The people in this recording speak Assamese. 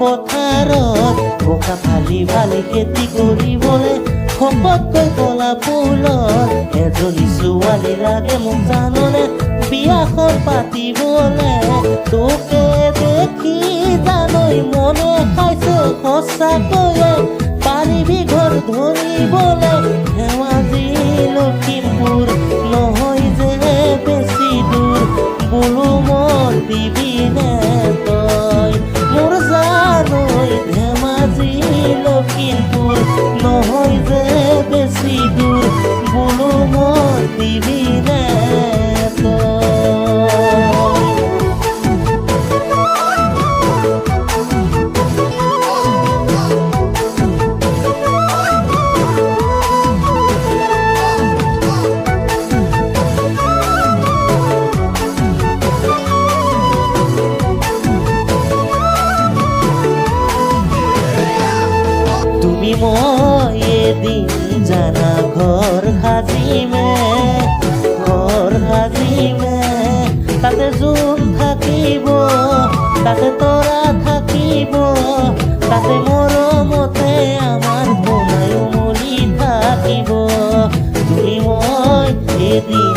পথাৰত বোকা ফালি ফালি খেতি কৰিবলৈ শকতকৈ কলা ফুলত এজনী ছোৱালী লাগে মোক জাননে বিয়াখন পাতিবলে তোকে দেখি জানৈ মনে খাইছে সঁচাকৈয়ে পাৰিবি ঘৰ ধৰিবলে ধেমাজি লখিমপুৰ নহয় যে বেছি দূৰ বোলো মন দিবিনে তই মোৰ জানৈ ধেমাজি লখিমপুৰ নহয় যে বেছি দূৰ বোলো মন দিবিনে তুমি মই এদিন জানা ঘৰ সাজিমে তাতে যোন থাকিব তাতে তৰা থাকিব তাতে মৰমতে আমাৰ বনাই উমলি থাকিব তুমি মই এদিন